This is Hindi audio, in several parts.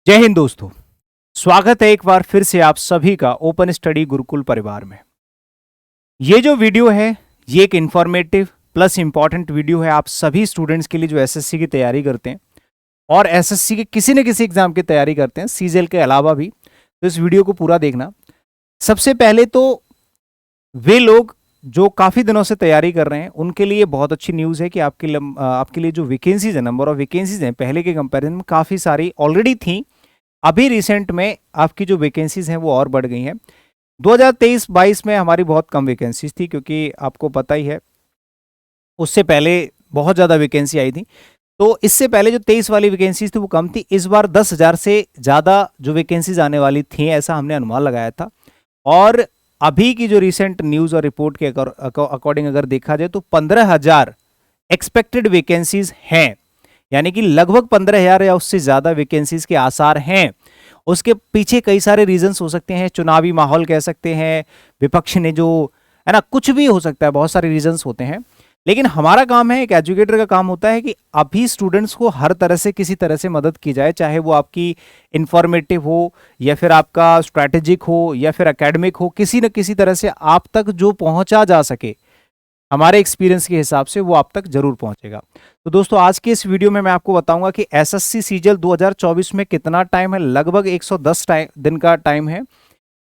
जय हिंद दोस्तों। स्वागत है एक बार फिर से आप सभी का ओपन स्टडी गुरुकुल परिवार में। ये जो वीडियो है ये एक इंफॉर्मेटिव प्लस इंपॉर्टेंट वीडियो है आप सभी स्टूडेंट्स के लिए जो एसएससी की तैयारी करते हैं और एसएससी के किसी न किसी एग्जाम की तैयारी करते हैं, सीजीएल के अलावा भी। तो इस वीडियो को पूरा देखना। सबसे पहले तो वे लोग जो काफ़ी दिनों से तैयारी कर रहे हैं उनके लिए बहुत अच्छी न्यूज़ है कि आपके लिए जो वैकेंसीज है, नंबर ऑफ वैकेंसीज हैं पहले के कंपैरिजन में काफ़ी सारी ऑलरेडी थी। अभी रिसेंट में आपकी जो वैकेंसीज हैं वो और बढ़ गई हैं। 2023-22 में हमारी बहुत कम वैकेंसीज थी क्योंकि आपको पता ही है उससे पहले बहुत ज़्यादा वैकेंसी आई थी। तो इससे पहले जो 23 वाली वैकेंसीज थी वो कम थी। इस बार 10,000 से ज़्यादा जो वैकेंसीज आने वाली थी ऐसा हमने अनुमान लगाया था। और अभी की जो रिसेंट न्यूज़ और रिपोर्ट के अकॉर्डिंग अगर देखा जाए तो 15,000 एक्सपेक्टेड वैकेंसीज हैं, यानी कि लगभग 15,000 या उससे ज़्यादा वैकेंसीज के आसार हैं। उसके पीछे कई सारे रीजंस हो सकते हैं, चुनावी माहौल कह सकते हैं, विपक्ष ने जो है ना, कुछ भी हो सकता है, बहुत सारे रीजंस होते हैं। लेकिन हमारा काम है, एक एजुकेटर का काम होता है कि अभी स्टूडेंट्स को हर तरह से किसी तरह से मदद की जाए, चाहे वो आपकी इंफॉर्मेटिव हो या फिर आपका स्ट्रैटेजिक हो या फिर एकेडमिक हो, किसी न किसी तरह से आप तक जो पहुंचा जा सके हमारे एक्सपीरियंस के हिसाब से वो आप तक जरूर पहुंचेगा। तो दोस्तों आज की इस वीडियो में मैं आपको बताऊंगा कि एसएससी सीजीएल 2024 में कितना टाइम है। लगभग 110 दिन का टाइम है।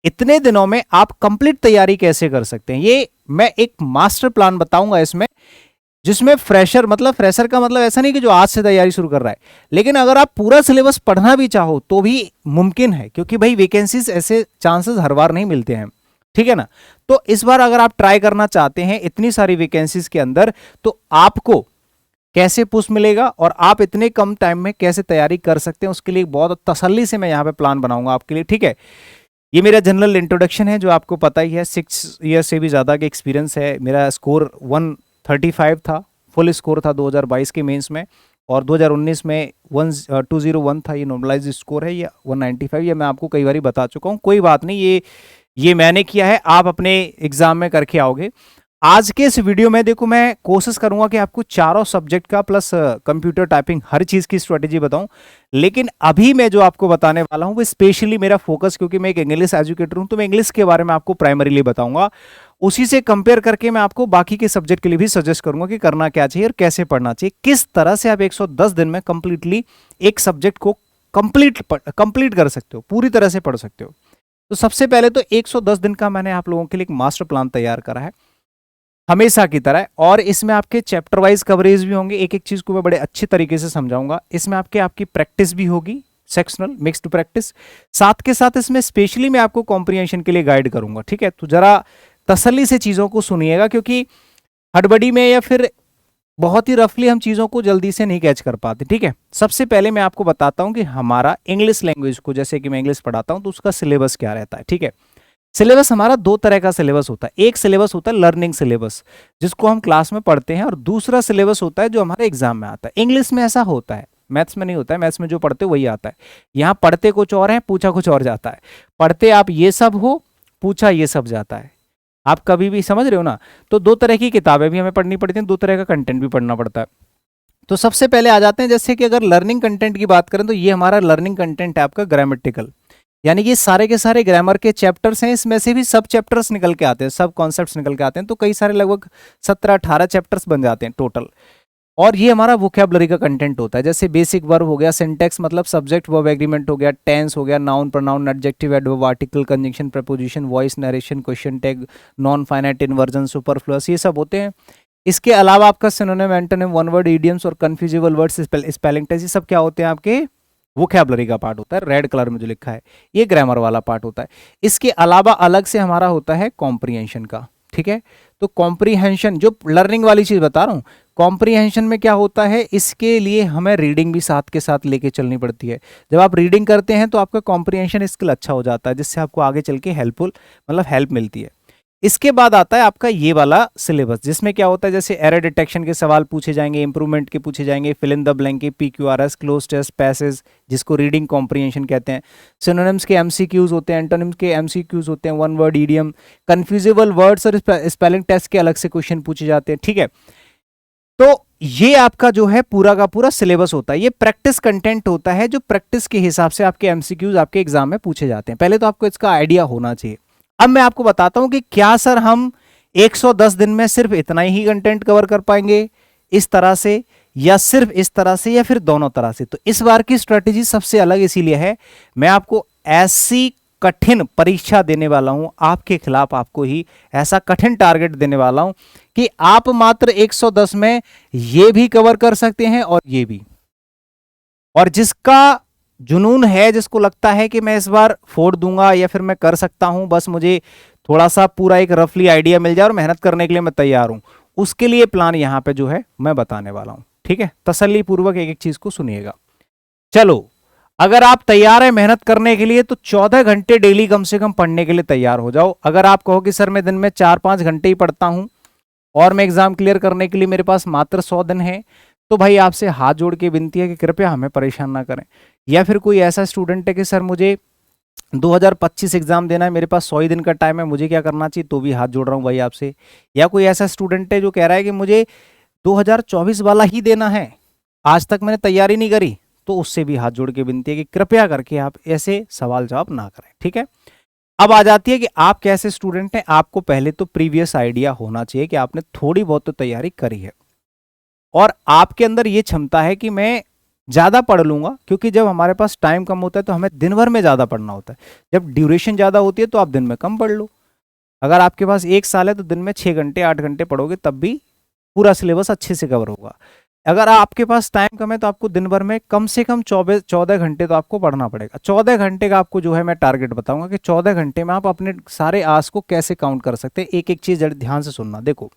इतने दिनों में आप कंप्लीट तैयारी कैसे कर सकते हैं, ये मैं एक मास्टर प्लान बताऊंगा इसमें, जिसमें फ्रेशर का मतलब ऐसा नहीं कि जो आज से तैयारी शुरू कर रहा है, लेकिन अगर आप पूरा सिलेबस पढ़ना भी चाहो तो भी मुमकिन है, क्योंकि भाई वैकेंसीज ऐसे चांसेस हर बार नहीं मिलते हैं, ठीक है ना। तो इस बार अगर आप ट्राई करना चाहते हैं इतनी सारी वैकेंसीज के अंदर, तो आपको कैसे पुश मिलेगा और आप इतने कम टाइम में कैसे तैयारी कर सकते हैं, उसके लिए बहुत तसल्ली से मैं यहाँ पे प्लान बनाऊंगा आपके लिए, ठीक है। ये मेरा जनरल इंट्रोडक्शन है, जो आपको पता ही है। 6 ईयर से भी ज़्यादा का एक्सपीरियंस है। मेरा स्कोर 135 था, फुल स्कोर था 2022 के मेंस में, और 2019 में 201 था। ये नॉर्मलाइज स्कोर है, ये 195। ये मैं आपको कई बार बता चुका हूँ, कोई बात नहीं, ये मैंने किया है, आप अपने एग्जाम में करके आओगे। आज के इस वीडियो में देखो मैं कोशिश करूंगा कि आपको चारों सब्जेक्ट का प्लस कंप्यूटर टाइपिंग हर चीज़ की स्ट्रेटेजी बताऊं। लेकिन अभी मैं जो आपको बताने वाला हूं वो स्पेशली मेरा फोकस, क्योंकि मैं एक इंग्लिश एजुकेटर हूं, तो मैं इंग्लिश के बारे में आपको प्राइमरीली बताऊंगा। उसी से कंपेयर करके मैं आपको बाकी के सब्जेक्ट के लिए भी सजेस्ट करूंगा कि करना क्या चाहिए और कैसे पढ़ना चाहिए, किस तरह से आप 110 दिन में कंप्लीटली एक सब्जेक्ट को कंप्लीट कर सकते हो, पूरी तरह से पढ़ सकते हो। तो सबसे पहले तो 110 दिन का मैंने आप लोगों के लिए एक मास्टर प्लान तैयार करा है, हमेशा की तरह, और इसमें आपके चैप्टर वाइज कवरेज भी होंगे। एक एक चीज को मैं बड़े अच्छे तरीके से समझाऊंगा। इसमें आपकी प्रैक्टिस भी होगी, सेक्शनल मिक्स्ड प्रैक्टिस। साथ के साथ इसमें स्पेशली मैं आपको कॉम्प्रिहेंशन के लिए गाइड करूंगा, ठीक है। तो जरा तसल्ली से चीजों को सुनिएगा, क्योंकि हड़बड़ी में या फिर बहुत ही रफली हम चीज़ों को जल्दी से नहीं कैच कर पाते, ठीक है। सबसे पहले मैं आपको बताता हूं कि हमारा इंग्लिश लैंग्वेज को, जैसे कि मैं इंग्लिश पढ़ाता हूं, तो उसका सिलेबस क्या रहता है, ठीक है। सिलेबस हमारा दो तरह का सिलेबस होता है। एक सिलेबस होता है लर्निंग सिलेबस, जिसको हम क्लास में पढ़ते हैं, और दूसरा सिलेबस होता है जो हमारे एग्जाम में आता है। इंग्लिश में ऐसा होता है, मैथ्स में नहीं होता है। मैथ्स में जो पढ़ते वही आता है। यहाँ पढ़ते कुछ और है, पूछा कुछ और जाता है। पढ़ते आप ये सब हो, पूछा ये सब जाता है। आप कभी भी समझ रहे हो ना। तो दो तरह की किताबें भी हमें पढ़नी पड़ती हैं, दो तरह का कंटेंट भी पढ़ना पड़ता है। तो सबसे पहले आ जाते हैं, जैसे कि अगर लर्निंग कंटेंट की बात करें तो ये हमारा लर्निंग कंटेंट है आपका ग्रामेटिकल, यानी कि सारे के सारे ग्रामर के चैप्टर्स हैं। इसमें से भी सब चैप्टर्स निकल के आते हैं, सब कॉन्सेप्ट्स निकल के आते हैं। तो कई सारे लगभग 17-18 चैप्टर्स बन जाते हैं टोटल। और ये हमारा वोकैबुलरी का कंटेंट होता है, जैसे बेसिक वर्ब हो गया, सिंटैक्स मतलब सब्जेक्ट वर्ब एग्रीमेंट हो गया, टेंस हो गया, noun pronoun adjective adverb article conjunction preposition voice narration question tag non finite inversion superfluous, ये सब होते हैं। इसके अलावा आपका synonym antonym one word idioms और कन्फ्यूजिबल वर्ड्स स्पेलिंग टेस्ट, ये सब क्या होते हैं आपके वोकैबुलरी का पार्ट होता है। रेड कलर में जो लिखा है ये ग्रामर वाला पार्ट होता है। इसके अलावा अलग से हमारा होता है कॉम्प्रिहेंशन का, ठीक है। तो कॉम्प्रिहेंशन जो लर्निंग वाली चीज बता रहा हूं, कॉम्प्रिहेंशन में क्या होता है, इसके लिए हमें रीडिंग भी साथ के साथ लेके चलनी पड़ती है। जब आप रीडिंग करते हैं तो आपका कॉम्प्रिहेंशन स्किल अच्छा हो जाता है, जिससे आपको आगे चल के हेल्प मिलती है। इसके बाद आता है आपका ये वाला सिलेबस, जिसमें क्या होता है, जैसे एरर डिटेक्शन के सवाल पूछे जाएंगे, इंप्रूवमेंट के पूछे जाएंगे, फिल इन द ब्लैंक के PQRS, क्लोज टेस्ट, पैसेज, जिसको रीडिंग कॉम्प्रिहेंशन कहते हैं। सिनोनिम्स के MCQs होते हैं, एंटोनिम्स के MCQs होते हैं, वन वर्ड इडियम, कन्फ्यूजिबल वर्ड्स और स्पेलिंग टेस्ट के अलग से क्वेश्चन पूछे जाते हैं, ठीक है। तो ये आपका जो है पूरा का पूरा सिलेबस होता है। ये प्रैक्टिस कंटेंट होता है जो प्रैक्टिस के हिसाब से आपके एमसीक्यूज आपके एग्जाम में पूछे जाते हैं। पहले तो आपको इसका आइडिया होना चाहिए। अब मैं आपको बताता हूं कि क्या सर हम 110 दिन में सिर्फ इतना ही कंटेंट कवर कर पाएंगे इस तरह से, या सिर्फ इस तरह से, या फिर दोनों तरह से। तो इस बार की स्ट्रेटेजी सबसे अलग इसीलिए है, मैं आपको ऐसी कठिन परीक्षा देने वाला हूं आपके खिलाफ, आपको ही ऐसा कठिन टारगेट देने वाला हूं कि आप मात्र 110 में ये भी कवर कर सकते हैं और ये भी। और जिसका जुनून है, जिसको लगता है कि मैं इस बार फोड़ दूंगा या फिर मैं कर सकता हूं, बस मुझे थोड़ा सा पूरा एक रफली आइडिया मिल जाए और मेहनत करने के लिए मैं तैयार हूं, उसके लिए प्लान यहां पे जो है मैं बताने वाला हूं। ठीक है, तसल्ली पूर्वक एक एक चीज को सुनिएगा। चलो, अगर आप तैयार है मेहनत करने के लिए तो 14 घंटे डेली कम से कम पढ़ने के लिए तैयार हो जाओ। अगर आप कहो कि सर मैं दिन में 4-5 घंटे ही पढ़ता हूं और मैं एग्जाम क्लियर करने के लिए मेरे पास मात्र 100 दिन है, तो भाई आपसे हाथ जोड़ के विनती है कि कृपया हमें परेशान ना करें। या फिर कोई ऐसा स्टूडेंट है कि सर मुझे 2025 एग्जाम देना है, मेरे पास 100 ही दिन का टाइम है, मुझे क्या करना चाहिए, तो भी हाथ जोड़ रहा हूं भाई आपसे। या कोई ऐसा स्टूडेंट है जो कह रहा है कि मुझे 2024 वाला ही देना है, आज तक मैंने तैयारी नहीं करी, तो उससे भी हाथ जोड़ के विनती है कि कृपया करके आप ऐसे सवाल जवाब ना करें। ठीक है, अब आ जाती है कि आप कैसे स्टूडेंट हैं। आपको पहले तो प्रीवियस आइडिया होना चाहिए कि आपने थोड़ी बहुत तो तैयारी करी है और आपके अंदर ये क्षमता है कि मैं ज्यादा पढ़ लूंगा, क्योंकि जब हमारे पास टाइम कम होता है तो हमें दिन भर में ज्यादा पढ़ना होता है। जब ड्यूरेशन ज्यादा होती है तो आप दिन में कम पढ़ लो। अगर आपके पास 1 साल है तो दिन में 6 घंटे 8 घंटे पढ़ोगे तब भी पूरा सिलेबस अच्छे से कवर होगा। अगर आपके पास टाइम कम है तो आपको दिन भर में कम से कम 14 घंटे तो आपको पढ़ना पड़ेगा। 14 घंटे का आपको जो है मैं टारगेट बताऊंगा कि 14 घंटे में आप अपने सारे आवर्स को कैसे काउंट कर सकते हैं। एक एक चीज ध्यान से सुनना। देखो,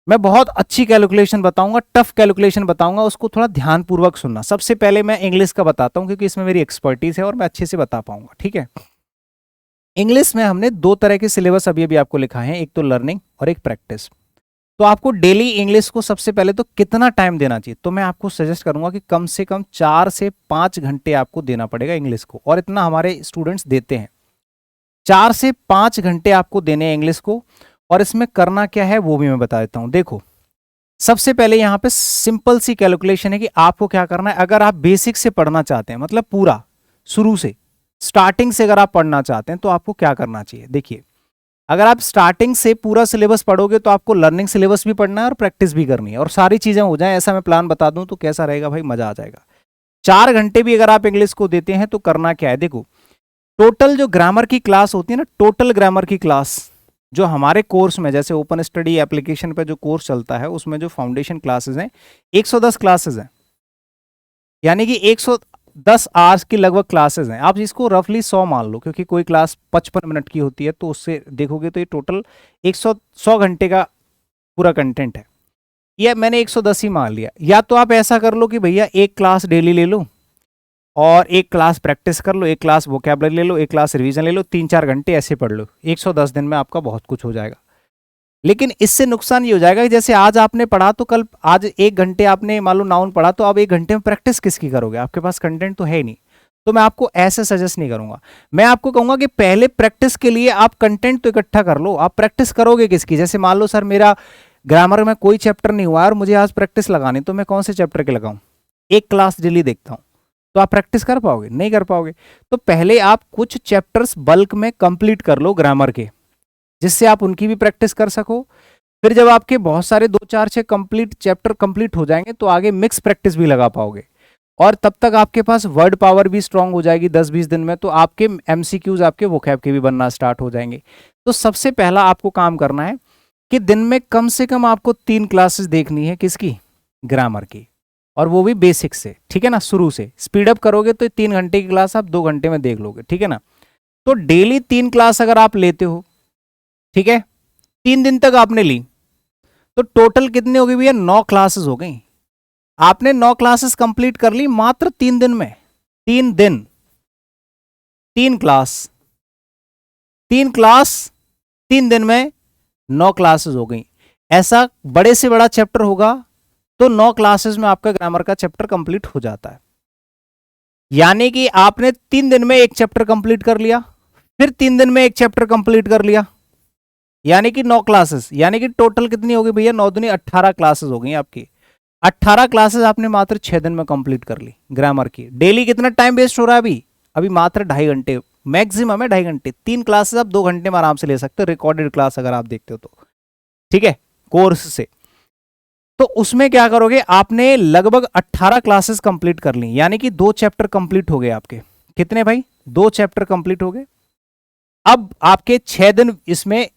मैं बहुत अच्छी कैलकुलेशन बताऊंगा, टफ कैलकुलेशन बताऊंगा, उसको थोड़ा ध्यानपूर्वक सुनना। सबसे पहले मैं इंग्लिश का बताता हूं क्योंकि इसमें मेरी एक्सपर्टीज है और मैं अच्छे से बता पाऊंगा। ठीक है, इंग्लिश में हमने 2 तरह के सिलेबस अभी अभी आपको लिखा है, एक तो लर्निंग और एक प्रैक्टिस। तो आपको डेली इंग्लिश को सबसे पहले तो कितना टाइम देना चाहिए, तो मैं आपको सजेस्ट करूंगा कि कम से कम 4 से 5 घंटे आपको देना पड़ेगा इंग्लिश को, और इतना हमारे स्टूडेंट्स देते हैं। 4 से 5 घंटे आपको देने हैं इंग्लिश को। और इसमें करना क्या है वो भी मैं बता देता हूं। देखो, सबसे पहले यहां पे सिंपल सी कैलकुलेशन है कि आपको क्या करना है। अगर आप बेसिक से पढ़ना चाहते हैं, मतलब पूरा शुरू से स्टार्टिंग से अगर आप पढ़ना चाहते हैं, तो आपको क्या करना चाहिए। देखिए, अगर आप स्टार्टिंग से पूरा सिलेबस पढ़ोगे तो आपको लर्निंग सिलेबस भी पढ़ना है और प्रैक्टिस भी करनी है, और सारी चीजें हो जाएं, ऐसा मैं प्लान बता दूं तो कैसा रहेगा भाई, मजा आ जाएगा। 4 घंटे भी अगर आप इंग्लिश को देते हैं तो करना क्या है। देखो, टोटल जो ग्रामर की क्लास होती है ना, टोटल ग्रामर की क्लास जो हमारे कोर्स में, जैसे ओपन स्टडी एप्लीकेशन पे जो कोर्स चलता है उसमें जो फाउंडेशन क्लासेस हैं 110 क्लासेस हैं, यानी कि 110 आवर्स की लगभग क्लासेस हैं। आप इसको रफली 100 मान लो, क्योंकि कोई क्लास 55 मिनट की होती है, तो उससे देखोगे तो ये टोटल 100 घंटे का पूरा कंटेंट है। ये मैंने 110 ही मान लिया। या तो आप ऐसा कर लो कि भैया एक क्लास डेली ले लो और एक क्लास प्रैक्टिस कर लो, एक क्लास वोकैबुलरी ले लो, एक क्लास रिवीजन ले लो, 3-4 घंटे ऐसे पढ़ लो। 110 दिन में आपका बहुत कुछ हो जाएगा। लेकिन इससे नुकसान ये हो जाएगा कि जैसे आज आपने पढ़ा तो कल, आज 1 घंटे आपने मान लो नाउन पढ़ा, तो अब 1 घंटे में प्रैक्टिस किसकी करोगे, आपके पास कंटेंट तो है ही नहीं। तो मैं आपको ऐसे सजेस्ट नहीं करूंगा। मैं आपको कहूंगा कि पहले प्रैक्टिस के लिए आप कंटेंट तो इकट्ठा कर लो। आप प्रैक्टिस करोगे किसकी, जैसे मान लो सर मेरा ग्रामर में कोई चैप्टर नहीं हुआ और मुझे आज प्रैक्टिस लगानी, तो मैं कौन से चैप्टर के लगाऊं, एक क्लास डेली देखता हूं, तो आप प्रैक्टिस कर पाओगे, नहीं कर पाओगे। तो पहले आप कुछ चैप्टर्स बल्क में कंप्लीट कर लो ग्रामर के, जिससे आप उनकी भी प्रैक्टिस कर सको। फिर जब आपके बहुत सारे 2-4-6 कंप्लीट चैप्टर कंप्लीट हो जाएंगे तो आगे मिक्स प्रैक्टिस भी लगा पाओगे, और तब तक आपके पास वर्ड पावर भी स्ट्रांग हो जाएगी 10-20 दिन में, तो आपके एमसीक्यूज आपके वोकैब के भी बनना स्टार्ट हो जाएंगे। तो सबसे पहला आपको काम करना है कि दिन में कम से कम आपको 3 क्लासेस देखनी है, किसकी, ग्रामर की, और वो भी बेसिक से। ठीक है ना, शुरू से स्पीड अप करोगे तो 3 घंटे की क्लास आप 2 घंटे में देख लोगे। ठीक है ना, तो डेली 3 क्लास अगर आप लेते हो, ठीक है, 3 दिन तक आपने ली, तो टोटल कितनी हो गई भैया, 9 क्लासेस हो गई। आपने 9 क्लासेस कंप्लीट कर ली मात्र 3 दिन में। 3 दिन, 3 क्लास, 3 क्लास, 3 दिन में 9 क्लासेस हो गई। ऐसा बड़े से बड़ा चैप्टर होगा तो 9 क्लासेस में आपका ग्रामर का चैप्टर कंप्लीट हो जाता है। यानी कि आपने 3 दिन में एक चैप्टर कंप्लीट कर लिया, फिर 3 दिन में एक चैप्टर कंप्लीट कर लिया, यानी कि 9 क्लासेस, यानी कि टोटल कितनी हो गई भैया, 9 दूनी 18 क्लासेस हो गई आपकी। 18 क्लासेस आपने मात्र 6 दिन में कंप्लीट कर ली ग्रामर की। डेली कितना टाइम वेस्ट हो रहा है अभी? अभी मात्र 2.5 घंटे, मैक्सिमम है 2.5 घंटे। 3 क्लासेस आप 2 घंटे में आराम से ले सकते हो, रिकॉर्डेड क्लास अगर आप देखते हो तो, ठीक है, कोर्स से। तो उसमें क्या करोगे, आपने लगभग 18 क्लासेस कंप्लीट कर ली, यानी कि 2 चैप्टर कंप्लीट हो गए आपके। कितने भाई? 2 चैप्टर कंप्लीट हो गए। अब आपके 6 दिन इसमें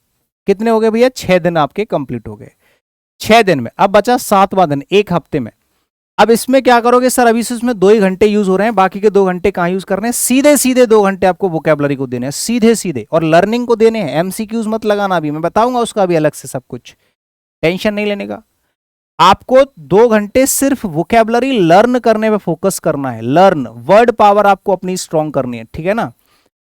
कितने हो गए भैया? 6 दिन आपके कंप्लीट हो गए 6 दिन में। अब बचा 7वां दिन, 1 हफ्ते में। अब इसमें क्या करोगे सर? अभी से उसमें 2 ही घंटे यूज हो रहे हैं, बाकी के 2 घंटे कहां यूज करने हैं? सीधे सीधे 2 घंटे आपको वोकैबुलरी को देने हैं, सीधे सीधे, और लर्निंग को देने हैं। एमसीक्यूज मत लगाना, अभी मैं बताऊंगा उसका भी अलग से सब कुछ, टेंशन नहीं लेने का। आपको 2 घंटे सिर्फ वोकैबुलरी लर्न करने पे फोकस करना है। लर्न, वर्ड पावर आपको अपनी स्ट्रॉन्ग करनी है, ठीक है ना?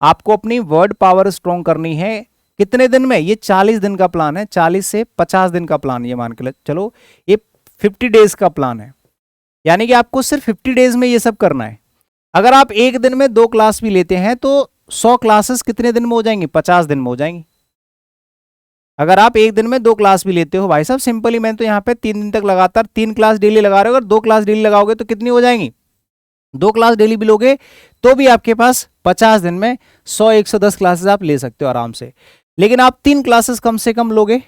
आपको अपनी वर्ड पावर स्ट्रॉन्ग करनी है। कितने दिन में? ये 40 दिन का प्लान है, 40 से 50 दिन का प्लान, ये मान के चलो ये 50 डेज का प्लान है, यानी कि आपको सिर्फ 50 डेज में ये सब करना है। अगर आप एक दिन में 2 क्लास भी लेते हैं तो 100 क्लासेस कितने दिन में हो जाएंगी? 50 दिन में हो जाएंगी। अगर आप एक दिन में 2 क्लास भी लेते हो भाई साहब, सिंपली मैं तो यहाँ पे 3 दिन तक लगातार 3 क्लास डेली लगा रहे हो, अगर 2 क्लास डेली लगाओगे तो कितनी हो जाएंगी? 2 क्लास डेली भी लोगे तो भी आपके पास 50 दिन में 100-110 क्लासेस आप ले सकते हो आराम से। लेकिन आप 3 क्लासेस कम से कम लोगे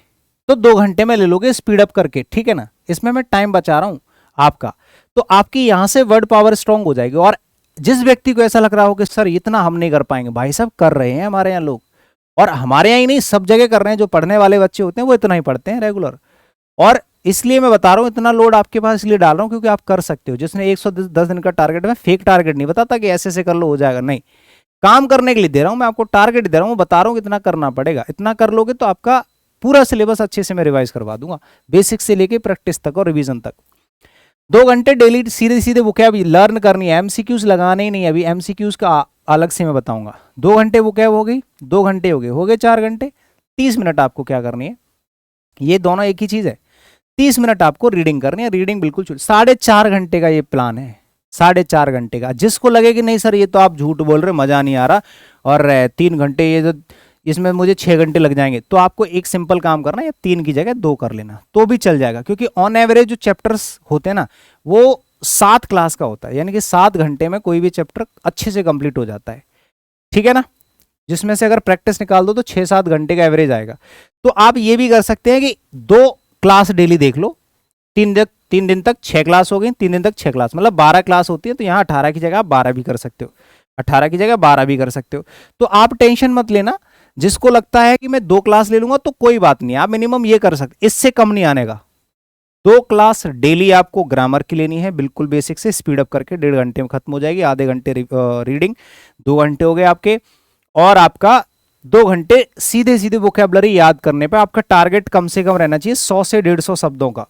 तो 2 घंटे में ले लोगे स्पीड अप करके, ठीक है ना? इसमें मैं टाइम बचा रहा हूं आपका, तो आपकी यहां से वर्ड पावर स्ट्रांग हो जाएगी। और जिस व्यक्ति को ऐसा लग रहा हो कि सर इतना हम नहीं कर पाएंगे, भाई साहब कर रहे हैं हमारे यहाँ लोग, और हमारे यहाँ ही नहीं सब जगह कर रहे हैं। जो पढ़ने वाले बच्चे होते हैं वो इतना ही पढ़ते हैं रेगुलर। और इसलिए मैं बता रहा हूं, इतना लोड आपके पास इसलिए डाल रहा हूं क्योंकि आप कर सकते हो। जिसने 110 दिन का टारगेट, में फेक टारगेट नहीं बताता कि ऐसे ऐसे कर लो हो जाएगा, नहीं, काम करने के लिए दे रहा हूं मैं आपको, टारगेट दे रहा हूं, बता रहा हूं कितना करना पड़ेगा। इतना कर लोगे तो आपका पूरा सिलेबस अच्छे से मैं रिवाइज करवा दूंगा, बेसिक से लेके प्रैक्टिस तक और रिवीजन तक। 2 घंटे डेली सीधे सीधे वोकैब लर्न करनी है, एमसीक्यूज लगाने ही नहीं। अभी एमसीक्यूज का अलग से मैं बताऊंगा। 2 घंटे वोकैब हो गई, 2 घंटे हो गए 4 घंटे। 30 मिनट आपको क्या करनी है? ये दोनों एक ही चीज है। 30 मिनट आपको रीडिंग करनी है। रीडिंग बिल्कुल 4.5 घंटे का ये प्लान है, 4.5 घंटे का। जिसको लगे कि नहीं सर ये तो आप झूठ बोल रहे, मजा नहीं आ रहा, और 3 घंटे ये जो इसमें मुझे 6 घंटे लग जाएंगे, तो आपको एक सिंपल काम करना है, 3 की जगह 2 कर लेना तो भी चल जाएगा। क्योंकि ऑन एवरेज जो चैप्टर्स होते हैं ना वो 7 क्लास का होता है, यानी कि 7 घंटे में कोई भी चैप्टर अच्छे से कंप्लीट हो जाता है, ठीक है ना? जिसमें से अगर प्रैक्टिस निकाल दो तो 6-7 घंटे का एवरेज आएगा। तो आप ये भी कर सकते हैं कि 2 क्लास डेली देख लो। 3 दिन तक 6 क्लास हो गई, 3 दिन तक 6 क्लास, मतलब 12 क्लास होती है। तो यहाँ 18 की जगह आप 12 भी कर सकते हो, 18 की जगह 12 भी कर सकते हो। तो आप टेंशन मत लेना। जिसको लगता है कि मैं 2 क्लास ले लूंगा तो कोई बात नहीं, आप मिनिमम ये कर सकते, इससे कम नहीं आने का। 2 क्लास डेली आपको ग्रामर की लेनी है, बिल्कुल बेसिक से, स्पीड अप करके 1.5 घंटे में खत्म हो जाएगी। आधे घंटे रीडिंग, 2 घंटे हो गए आपके, और आपका 2 घंटे सीधे सीधे वोकैबुलरी याद करने पे। आपका टारगेट कम से कम रहना चाहिए 100 से 150 शब्दों का।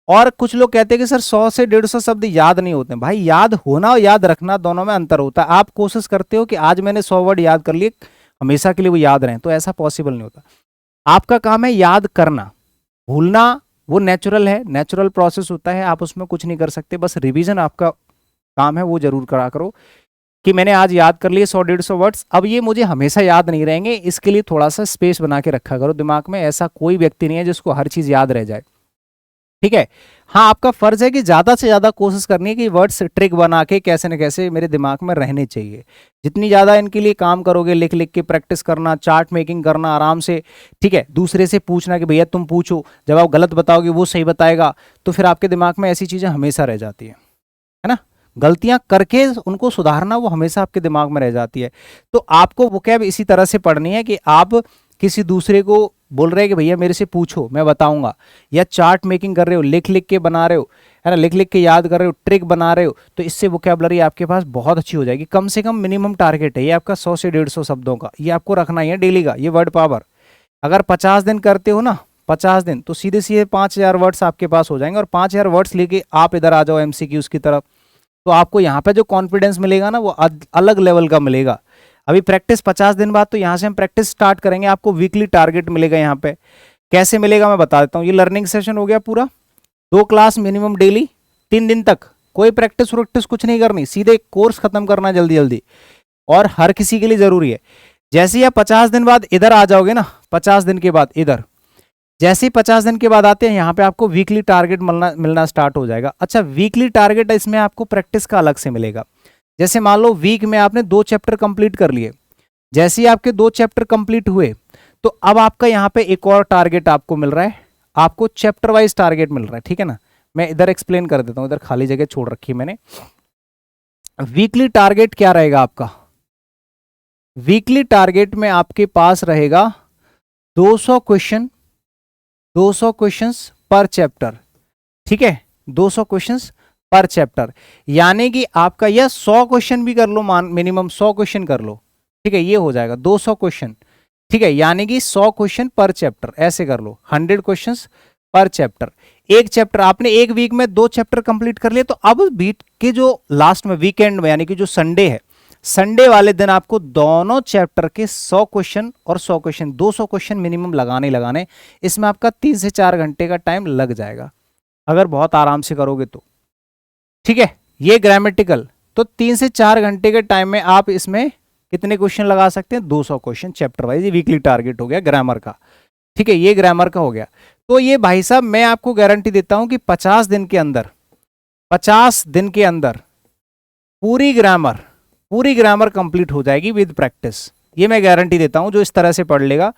और कुछ लोग कहते हैं कि सर 100 से 150 शब्द याद नहीं होते। भाई याद होना और याद रखना दोनों में अंतर होता है। आप कोशिश करते हो कि आज मैंने 100 वर्ड याद कर लिए, हमेशा के लिए वो याद रहें, तो ऐसा पॉसिबल नहीं होता। आपका काम है याद करना, भूलना वो नेचुरल है, नेचुरल प्रोसेस होता है, आप उसमें कुछ नहीं कर सकते। बस रिवीजन आपका काम है, वो जरूर करा करो कि मैंने आज याद कर लिए 100-150 वर्ड्स, अब ये मुझे हमेशा याद नहीं रहेंगे, इसके लिए थोड़ा सा स्पेस बना के रखा करो दिमाग में। ऐसा कोई व्यक्ति नहीं है जिसको हर चीज याद रह जाए, ठीक है? हाँ, आपका फर्ज है कि ज्यादा से ज्यादा कोशिश करनी है कि वर्ड्स ट्रिक बना के कैसे न कैसे मेरे दिमाग में रहने चाहिए। जितनी ज्यादा इनके लिए काम करोगे, लिख लिख के प्रैक्टिस करना, चार्ट मेकिंग करना आराम से, ठीक है? दूसरे से पूछना कि भैया तुम पूछो, जब आप गलत बताओगे वो सही बताएगा, तो फिर आपके दिमाग में ऐसी चीजें हमेशा रह जाती है ना? गलतियां करके उनको सुधारना वो हमेशा आपके दिमाग में रह जाती है। तो आपको वोकैब इसी तरह से पढ़नी है कि आप किसी दूसरे को बोल रहे हैं कि भैया मेरे से पूछो मैं बताऊंगा, या चार्ट मेकिंग कर रहे हो, लिख लिख के बना रहे हो, है ना, लिख लिख के याद कर रहे हो, ट्रिक बना रहे हो, तो इससे वोकैबुलरी आपके पास बहुत अच्छी हो जाएगी। कम से कम मिनिमम टारगेट है ये आपका 100 से 150 शब्दों का, ये आपको रखना ही है डेली का, ये वर्ड पावर। अगर 50 दिन करते हो ना, 50 दिन, तो सीधे सीधे 5000 वर्ड्स आपके पास हो जाएंगे। और 5000 वर्ड्स लेके आप इधर आ जाओ एमसीक्यूज की तरफ, तो आपको यहाँ पे जो कॉन्फिडेंस मिलेगा ना वो अलग लेवल का मिलेगा। अभी प्रैक्टिस 50 दिन बाद, तो यहाँ से हम प्रैक्टिस स्टार्ट करेंगे। आपको वीकली टारगेट मिलेगा यहाँ पे, कैसे मिलेगा मैं बता देता हूँ। ये लर्निंग सेशन हो गया पूरा, 2 क्लास मिनिमम डेली, 3 दिन तक कोई प्रैक्टिस वैक्टिस कुछ नहीं करनी, सीधे कोर्स खत्म करना जल्दी जल्दी, और हर किसी के लिए जरूरी है। जैसे ही आप 50 दिन बाद इधर आ जाओगे ना, 50 दिन के बाद इधर, जैसे ही 50 दिन के बाद आते हैं यहाँ पे आपको वीकली टारगेट मिलना स्टार्ट हो जाएगा। अच्छा, वीकली टारगेट इसमें आपको प्रैक्टिस का अलग से मिलेगा। जैसे मान लो वीक में आपने 2 चैप्टर कंप्लीट कर लिए, जैसे ही आपके 2 चैप्टर कंप्लीट हुए तो अब आपका यहाँ पे एक और टारगेट आपको मिल रहा है, आपको चैप्टर वाइज टारगेट मिल रहा है, ठीक है ना। मैं इधर एक्सप्लेन कर देता हूँ, इधर खाली जगह छोड़ रखी है मैंने। वीकली टारगेट क्या रहेगा आपका? वीकली टारगेट में आपके पास रहेगा 200 क्वेश्चन, 200 क्वेश्चंस पर चैप्टर, ठीक है, 200 क्वेश्चंस पर चैप्टर। यानी कि आपका यह 100 क्वेश्चन भी कर लो, मान मिनिमम 100 क्वेश्चन कर लो, ठीक है, ये हो जाएगा 200 क्वेश्चन, ठीक है, यानी कि 100 क्वेश्चन पर चैप्टर, ऐसे कर लो 100 क्वेश्चंस पर चैप्टर। एक चैप्टर आपने एक वीक में 2 चैप्टर कंप्लीट कर लिए, तो अब वीक के जो लास्ट में वीकेंड में यानी कि जो संडे है, संडे वाले दिन आपको दोनों चैप्टर के 100 क्वेश्चन और 100 क्वेश्चन 200 क्वेश्चन मिनिमम लगाने। इसमें आपका 3 से 4 घंटे का टाइम लग जाएगा अगर बहुत आराम से करोगे तो, ठीक है। ये ग्रामेटिकल, तो 3 से 4 घंटे के टाइम में आप इसमें कितने क्वेश्चन लगा सकते हैं? 200 क्वेश्चन चैप्टर वाइज। ये वीकली टारगेट हो गया ग्रामर का, ठीक है, ये ग्रामर का हो गया। तो ये भाई साहब मैं आपको गारंटी देता हूं कि 50 दिन के अंदर, 50 दिन के अंदर पूरी ग्रामर कंप्लीट हो जाएगी विद प्रैक्टिस। ये मैं गारंटी देता हूं, जो इस तरह से पढ़ लेगा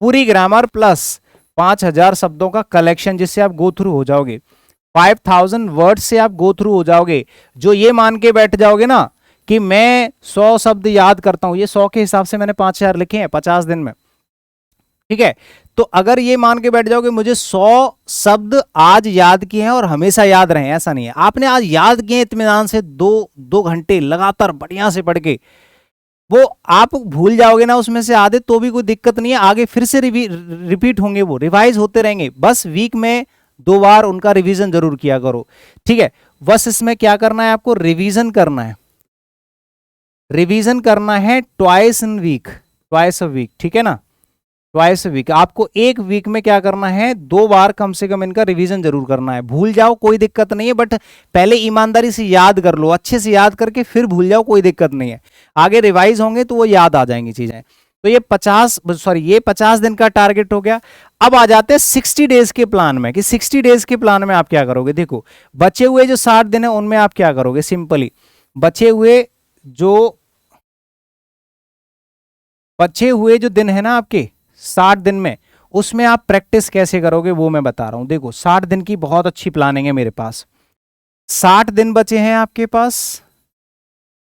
पूरी ग्रामर प्लस 5000 शब्दों का कलेक्शन, जिससे आप गो थ्रू हो जाओगे, 5000 वर्ड से आप गो थ्रू हो जाओगे। जो ये मान के बैठ जाओगे ना कि मैं 100 शब्द याद करता हूं, ये 100 के हिसाब से मैंने 5000 लिखे हैं 50 दिन में, ठीक है। तो अगर ये मान के बैठ जाओगे मुझे 100 शब्द आज याद किए हैं और हमेशा याद रहे, ऐसा नहीं है, आपने आज याद किए इत्मीनान से 2 घंटे लगातार बढ़िया से पढ़ के, वो आप भूल जाओगे ना उसमें से आधे तो भी कोई दिक्कत नहीं है, आगे फिर से रिपीट होंगे, वो रिवाइज होते रहेंगे। बस वीक में 2 बार उनका रिवीजन जरूर किया करो, ठीक है। बस इसमें क्या करना है आपको? रिवीजन करना है, रिवीजन करना है twice in week, twice a week, ठीक है ना, ट्वाइस अ वीक। आपको एक वीक में क्या करना है? 2 बार कम से कम इनका रिवीजन जरूर करना है। भूल जाओ कोई दिक्कत नहीं है, बट पहले ईमानदारी से याद कर लो, अच्छे से याद करके फिर भूल जाओ, कोई दिक्कत नहीं है, आगे रिवाइज होंगे तो वो याद आ जाएंगी चीजें। तो ये 50 दिन का टारगेट हो गया। अब आ जाते हैं 60 डेज के प्लान में, कि 60 डेज के प्लान में आप क्या करोगे। देखो बचे हुए जो 60 दिन है उनमें आप क्या करोगे? सिंपली बचे हुए जो दिन है ना आपके 60 दिन में, उसमें आप प्रैक्टिस कैसे करोगे वो मैं बता रहा हूं। देखो 60 दिन की बहुत अच्छी प्लानिंग है मेरे पास। 60 दिन बचे हैं आपके पास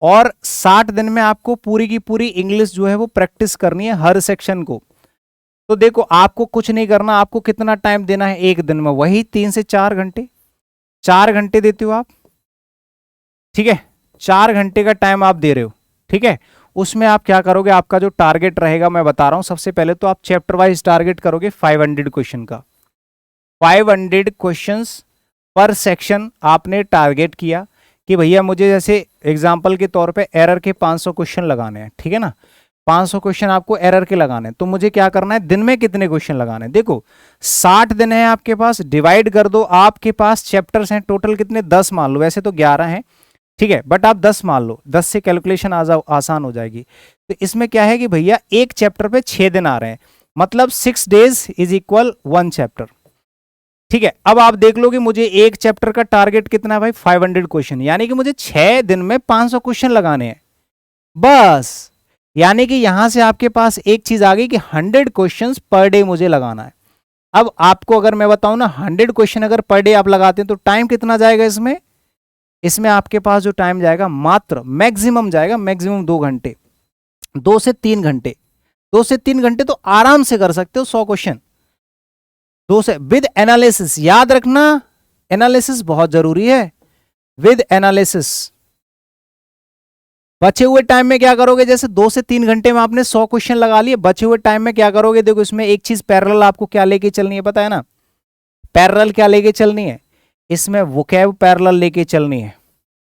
और 60 दिन में आपको पूरी की पूरी इंग्लिश जो है वो प्रैक्टिस करनी है, हर सेक्शन को। तो देखो आपको कुछ नहीं करना, आपको कितना टाइम देना है एक दिन में? वही 3 से 4 घंटे, 4 घंटे देते हो आप, ठीक है, 4 घंटे का टाइम आप दे रहे हो, ठीक है। उसमें आप क्या करोगे? आपका जो टारगेट रहेगा मैं बता रहा हूं, सबसे पहले तो आप चैप्टर वाइज टारगेट करोगे 500 क्वेश्चन का। 500 क्वेश्चंस पर सेक्शन आपने टारगेट किया कि भैया मुझे जैसे एग्जांपल के तौर पे एरर के 500 क्वेश्चन लगाने हैं, ठीक है ना, 500 क्वेश्चन आपको एरर के लगाने हैं। तो मुझे क्या करना है? दिन में कितने क्वेश्चन लगाने हैं? देखो 60 दिन है आपके पास, डिवाइड कर दो, आपके पास चैप्टर्स हैं टोटल कितने? 10 मान लो, वैसे तो 11 हैं, ठीक है, बट आप 10 मान लो, 10 से कैलकुलेशन आसान हो जाएगी। तो इसमें क्या है कि भैया एक चैप्टर पे 6 दिन आ रहे हैं, मतलब 6 डेज इज इक्वल 1 चैप्टर, ठीक है। अब आप देख लो कि मुझे एक चैप्टर का टारगेट कितना है भाई? 500 क्वेश्चन, यानी कि मुझे 6 दिन में 500 क्वेश्चन लगाने हैं बस। यानी कि यहां से आपके पास एक चीज आ गई कि 100 क्वेश्चंस पर डे मुझे लगाना है। अब आपको अगर मैं बताऊं ना, 100 क्वेश्चन अगर पर डे आप लगाते हैं तो टाइम कितना जाएगा इसमें आपके पास जो टाइम जाएगा मात्र मैक्सिमम जाएगा, मैक्सिमम 2 घंटे, 2 से 3 घंटे, 2 से 3 घंटे तो आराम से कर सकते हो 100 क्वेश्चन, 2 से विद एनालिसिस। याद रखना एनालिसिस बहुत जरूरी है, विद एनालिसिस। बचे हुए टाइम में क्या करोगे? जैसे 2 से 3 घंटे में आपने 100 क्वेश्चन लगा लिए, बचे हुए टाइम में क्या करोगे? देखो इसमें एक चीज पैरेलल आपको क्या लेके चलनी है पता है ना? पैरेलल क्या लेके चलनी है? इसमें वोकैब पैरेलल लेके चलनी है,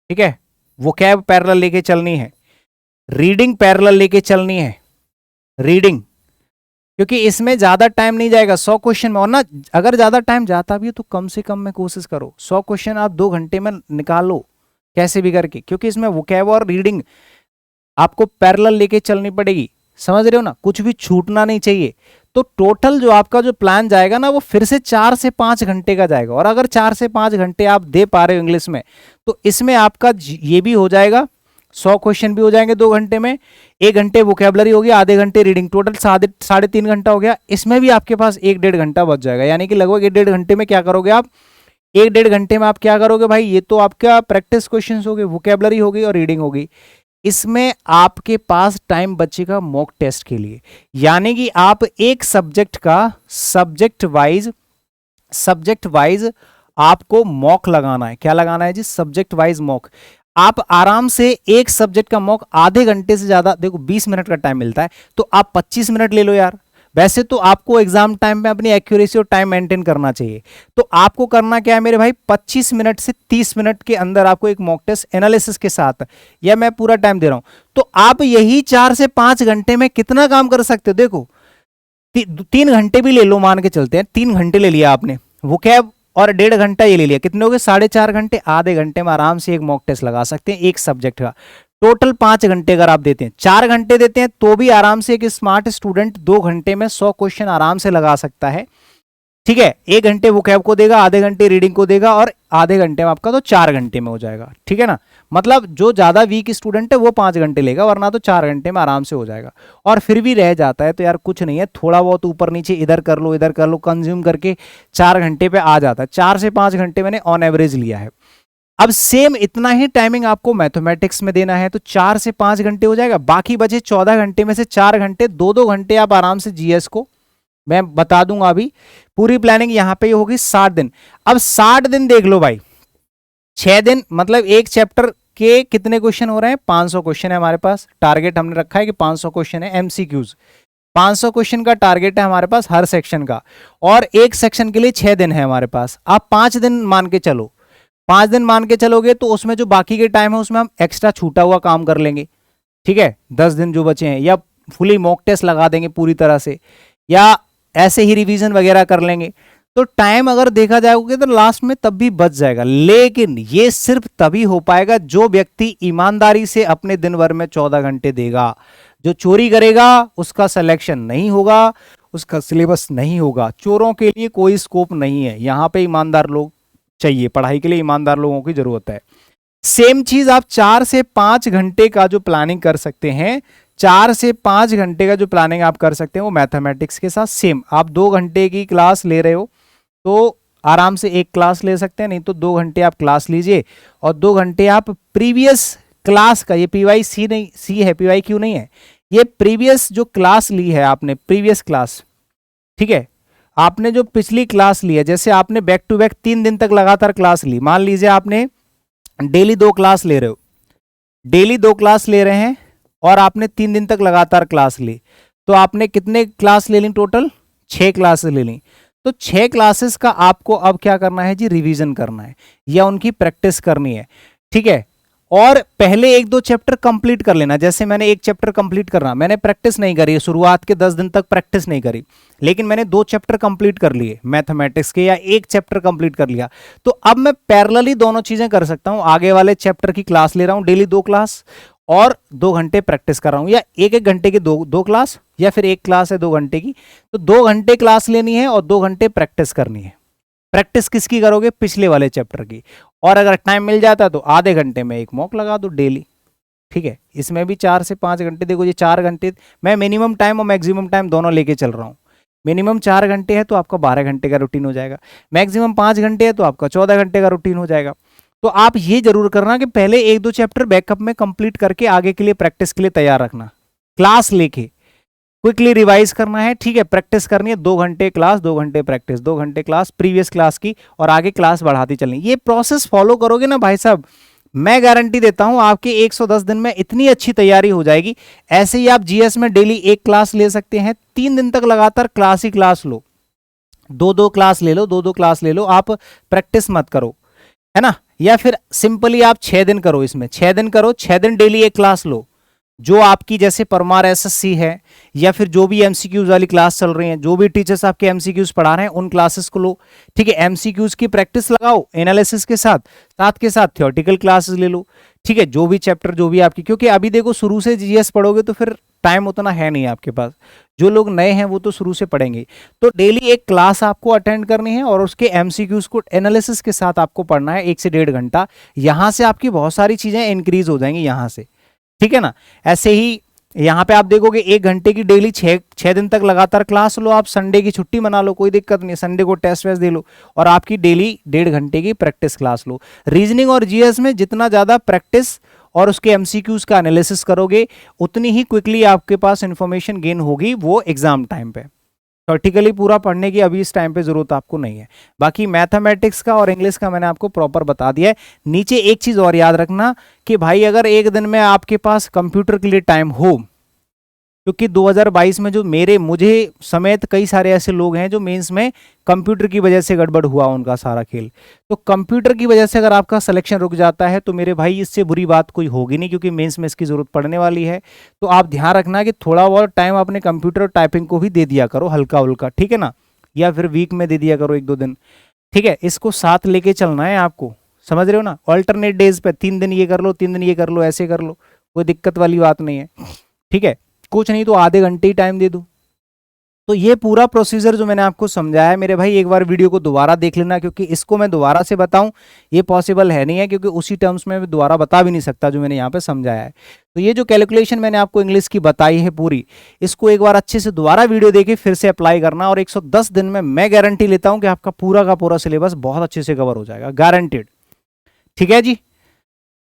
ठीक है, वोकैब पैरेलल लेके चलनी है, रीडिंग पैरेलल लेके चलनी है, रीडिंग, क्योंकि इसमें ज्यादा टाइम नहीं जाएगा 100 क्वेश्चन में। और ना अगर ज्यादा टाइम जाता भी है तो कम से कम में कोशिश करो 100 क्वेश्चन आप 2 घंटे में निकालो कैसे भी करके, क्योंकि इसमें वोकैब और रीडिंग आपको पैरेलल लेके चलनी पड़ेगी, समझ रहे हो ना, कुछ भी छूटना नहीं चाहिए। तो टोटल जो आपका जो प्लान जाएगा ना वो फिर से 4 से 5 घंटे का जाएगा। और अगर 4 से 5 घंटे आप दे पा रहे हो इंग्लिश में, तो इसमें आपका ये भी हो जाएगा, 100 क्वेश्चन भी हो जाएंगे 2 घंटे में, 1 घंटे वोकेबलरी हो गया, आधे घंटे रीडिंग, टोटल 3.5 घंटा हो गया। इसमें भी आपके पास 1-1.5 घंटा बच जाएगा, यानी कि लगभग 1-1.5 घंटे में क्या करोगे आप, 1-1.5 घंटे में आप क्या करोगे भाई, ये तो आपका प्रैक्टिस क्वेश्चंस हो गए, वोकेबलरी हो गई और रीडिंग हो गई। इसमें आपके पास टाइम बचेगा मॉक टेस्ट के लिए, यानी कि आप एक सब्जेक्ट का सब्जेक्ट वाइज आपको मॉक लगाना है। क्या लगाना है जी, सब्जेक्ट वाइज मॉक। आप आराम से एक सब्जेक्ट का मॉक आधे घंटे से ज्यादा, देखो 20 मिनट का टाइम मिलता है तो आप 25 मिनट ले लो यार। वैसे तो आपको एग्जाम टाइम में अपनी एक्यूरेसी और टाइम मेंटेन करना चाहिए, तो आपको करना क्या है मेरे भाई, 25 मिनट से 30 मिनट के अंदर आपको एक मॉक टेस्ट एनालिसिस के साथ, या मैं पूरा टाइम दे रहा हूं, तो आप यही 4 से 5 घंटे में कितना काम कर सकते हो। देखो 3 घंटे भी ले लो, मान के चलते हैं 3 घंटे ले लिया आपने वोकैब और 1.5 घंटा ये ले लिया, कितने हो गए 4.5 घंटे। आधे घंटे में आराम से एक मॉक टेस्ट लगा सकते हैं एक सब्जेक्ट का। टोटल 5 घंटे अगर आप देते हैं, 4 घंटे देते हैं तो भी आराम से एक स्मार्ट स्टूडेंट 2 घंटे में 100 क्वेश्चन आराम से लगा सकता है। ठीक है, 1 घंटे वोकैब को देगा, आधे घंटे रीडिंग को देगा और आधे घंटे में आपका तो 4 घंटे में हो जाएगा। ठीक है ना, मतलब जो ज्यादा वीक स्टूडेंट है वो 5 घंटे लेगा, वरना तो 4 घंटे में आराम से हो जाएगा। और फिर भी रह जाता है तो यार कुछ नहीं है, थोड़ा बहुत ऊपर नीचे इधर कर लो कंज्यूम करके 4 घंटे पे आ जाता है। 4 से 5 घंटे मैंने ऑन एवरेज लिया है। अब सेम इतना ही टाइमिंग आपको मैथमेटिक्स में देना है, तो 4 से 5 घंटे हो जाएगा। बाकी बचे 14 घंटे में से 4 घंटे, 2-2 घंटे आप आराम से जीएस को, मैं बता दूंगा अभी पूरी प्लानिंग यहां पे होगी 60 दिन। अब 60 दिन देख लो भाई, 6 दिन मतलब एक चैप्टर के कितने क्वेश्चन हो रहे हैं, 500 क्वेश्चन है हमारे पास। टारगेट हमने रखा है कि 500 क्वेश्चन है एमसीक्यूज, 500 क्वेश्चन का टारगेट है हमारे पास हर सेक्शन का, और एक सेक्शन के लिए 6 दिन है हमारे पास। आप 5 दिन मान के चलो, 5 दिन मान के चलोगे तो उसमें जो बाकी के टाइम है उसमें हम एक्स्ट्रा छूटा हुआ काम कर लेंगे। ठीक है, 10 दिन जो बचे हैं, या फुली मॉक टेस्ट लगा देंगे पूरी तरह से, या ऐसे ही रिवीजन वगैरह कर लेंगे। तो टाइम अगर देखा जाएगा तो लास्ट में तब भी बच जाएगा, लेकिन ये सिर्फ तभी हो पाएगा जो व्यक्ति ईमानदारी से अपने दिन भर में 14 घंटे देगा। जो चोरी करेगा उसका सिलेक्शन नहीं होगा, उसका सिलेबस नहीं होगा। चोरों के लिए कोई स्कोप नहीं है, यहां पे ईमानदार लोग चाहिए, पढ़ाई के लिए ईमानदार लोगों की जरूरत है। सेम चीज आप 4 से 5 घंटे का जो प्लानिंग कर सकते हैं, 4 से 5 घंटे का जो प्लानिंग आप कर सकते हैं वो मैथमेटिक्स के साथ सेम। आप 2 घंटे की क्लास ले रहे हो तो आराम से एक क्लास ले सकते हैं, नहीं तो 2 घंटे आप क्लास लीजिए और 2 घंटे आप प्रीवियस क्लास का, ये PYC नहीं, सी है, PYQ नहीं है, ये प्रीवियस जो क्लास ली है आपने, प्रीवियस क्लास, ठीक है, आपने जो पिछली क्लास ली है, जैसे आपने बैक टू बैक 3 दिन तक लगातार क्लास ली, मान लीजिए आपने डेली 2 क्लास ले रहे हो, डेली 2 क्लास ले रहे हैं और आपने 3 दिन तक लगातार क्लास ली, तो आपने कितने क्लास ले ली टोटल, 6 क्लासेस ले ली। तो 6 क्लासेस का आपको अब क्या करना है जी, रिवीजन करना है या उनकी प्रैक्टिस करनी है। ठीक है, और पहले 1-2 चैप्टर कंप्लीट कर लेना। जैसे मैंने एक चैप्टर कंप्लीट करना, मैंने प्रैक्टिस नहीं करी, शुरुआत के 10 दिन तक प्रैक्टिस नहीं करी, लेकिन मैंने 2 चैप्टर कंप्लीट कर लिए मैथमेटिक्स के, या 1 चैप्टर कंप्लीट कर लिया, तो अब मैं पैरेलली दोनों चीजें कर सकता हूं। आगे वाले चैप्टर की क्लास ले रहा हूं डेली 2 क्लास, और 2 घंटे प्रैक्टिस कर रहा हूं, या 1-1 घंटे की 2 क्लास, या फिर 1 क्लास है 2 घंटे की, तो 2 घंटे क्लास लेनी है और 2 घंटे प्रैक्टिस करनी है। प्रैक्टिस किसकी करोगे, पिछले वाले चैप्टर की, और अगर टाइम मिल जाता तो आधे घंटे में एक मॉक लगा दो डेली। ठीक है, इसमें भी 4 से 5 घंटे, देखो ये 4 घंटे, मैं मिनिमम टाइम और मैक्सिमम टाइम दोनों लेके चल रहा हूँ। मिनिमम 4 घंटे है तो आपका 12 घंटे का रूटीन हो जाएगा, मैक्सिमम 5 घंटे है तो आपका 14 घंटे का रूटीन हो जाएगा। तो आप ये जरूर करना कि पहले 1-2 चैप्टर बैकअप में कंप्लीट करके आगे के लिए प्रैक्टिस के लिए तैयार रखना, क्लास लेके क्विकली रिवाइज करना है। ठीक है, प्रैक्टिस करनी है, 2 घंटे क्लास, 2 घंटे प्रैक्टिस, 2 घंटे क्लास प्रीवियस क्लास की, और आगे क्लास बढ़ाती चलनी। ये प्रोसेस फॉलो करोगे ना भाई साहब, मैं गारंटी देता हूं आपके 110 दिन में इतनी अच्छी तैयारी हो जाएगी। ऐसे ही आप जीएस में डेली 1 क्लास ले सकते हैं, 3 दिन तक लगातार क्लास ही क्लास लो, 2-2 क्लास ले लो, 2-2 क्लास ले लो, आप प्रैक्टिस मत करो, है ना। या फिर सिंपली आप 6 दिन करो, इसमें 6 दिन करो, 6 दिन डेली 1 क्लास लो, जो आपकी जैसे परमार एसएससी है, या फिर जो भी एमसीक्यूज वाली क्लास चल रही है, जो भी टीचर्स आपके एमसीक्यूज पढ़ा रहे हैं उन क्लासेस को लो। ठीक है, एमसीक्यूज की प्रैक्टिस लगाओ एनालिसिस के साथ, साथ के साथ थ्योरेटिकल क्लासेस ले लो। ठीक है, जो भी चैप्टर जो भी आपकी, क्योंकि अभी देखो शुरू से जीएस पढ़ोगे तो फिर टाइम उतना है नहीं आपके पास। जो लोग नए हैं वो तो शुरू से पढ़ेंगे। तो डेली एक क्लास आपको अटेंड करनी है और उसके एमसीक्यूज को एनालिसिस के साथ आपको पढ़ना है 1 से 1.5 घंटा। यहाँ से आपकी बहुत सारी चीजें इंक्रीज हो जाएंगी यहाँ से, ठीक है ना। ऐसे ही यहाँ पे आप देखोगे 1 घंटे की डेली 6 दिन तक लगातार क्लास लो आप, संडे की छुट्टी मना लो, कोई दिक्कत नहीं, संडे को टेस्ट वेस्ट दे लो और आपकी डेली 1.5 घंटे की प्रैक्टिस क्लास लो। रीजनिंग और जीएस में जितना ज्यादा प्रैक्टिस और उसके एमसीक्यूज का एनालिसिस करोगे उतनी ही क्विकली आपके पास इंफॉर्मेशन गेन होगी वो एग्जाम टाइम पे। प्रैक्टिकली पूरा पढ़ने की अभी इस टाइम पे जरूरत आपको नहीं है। बाकी मैथमेटिक्स का और इंग्लिश का मैंने आपको प्रॉपर बता दिया है। नीचे एक चीज और याद रखना कि भाई अगर एक दिन में आपके पास कंप्यूटर के लिए टाइम हो, क्योंकि 2022 में जो मुझे समेत कई सारे ऐसे लोग हैं जो मेंस में कंप्यूटर की वजह से गड़बड़ हुआ उनका सारा खेल। तो कंप्यूटर की वजह से अगर आपका सिलेक्शन रुक जाता है तो मेरे भाई इससे बुरी बात कोई होगी नहीं, क्योंकि मेंस में इसकी जरूरत पड़ने वाली है। तो आप ध्यान रखना कि थोड़ा बहुत टाइम अपने कंप्यूटर टाइपिंग को भी दे दिया करो, हल्का उल्का, ठीक है ना, या फिर वीक में दे दिया करो 1-2 दिन, ठीक है। इसको साथ लेके चलना है आपको, समझ रहे हो ना। ऑल्टरनेट डेज पे 3 दिन ये कर लो, 3 दिन ये कर लो, ऐसे कर लो, कोई दिक्कत वाली बात नहीं है, ठीक है। कुछ नहीं तो आधे घंटे ही टाइम दे दो। तो ये पूरा प्रोसीजर जो मैंने आपको समझाया है मेरे भाई, एक बार वीडियो को दोबारा देख लेना, क्योंकि इसको मैं दोबारा से बताऊं ये पॉसिबल है नहीं है, क्योंकि उसी टर्म्स में मैं दोबारा बता भी नहीं सकता जो मैंने यहाँ पे समझाया है। तो ये जो कैलकुलेशन मैंने आपको इंग्लिश की बताई है पूरी, इसको एक बार अच्छे से दोबारा वीडियो देके फिर से अप्लाई करना, और 110 दिन में मैं गारंटी लेता हूं कि आपका पूरा का पूरा सिलेबस बहुत अच्छे से कवर हो जाएगा, गारंटेड, ठीक है जी।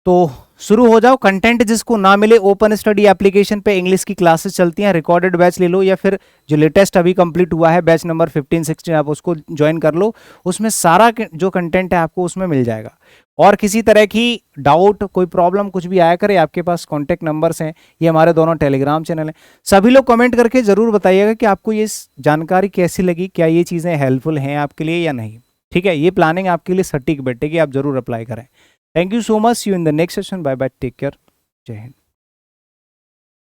तो शुरू हो जाओ। कंटेंट जिसको ना मिले, ओपन स्टडी एप्लीकेशन पे इंग्लिश की क्लासेस चलती हैं, रिकॉर्डेड बैच ले लो, या फिर जो लेटेस्ट अभी कंप्लीट हुआ है बैच नंबर 15-16 आप उसको ज्वाइन कर लो। उसमें सारा जो कंटेंट है आपको उसमें मिल जाएगा। और किसी तरह की डाउट, कोई प्रॉब्लम कुछ भी आया करे, आपके पास कॉन्टैक्ट नंबर्स हैं, ये हमारे दोनों टेलीग्राम चैनल हैं। सभी लोग कमेंट करके जरूर बताइएगा कि आपको ये जानकारी कैसी लगी, क्या ये चीज़ें हेल्पफुल हैं आपके लिए या नहीं, ठीक है। ये प्लानिंग आपके लिए सटीक बैठेगी, आप जरूर अप्लाई करें। Thank you so much. See you in the next session. Bye bye. Take care. Jai Hind.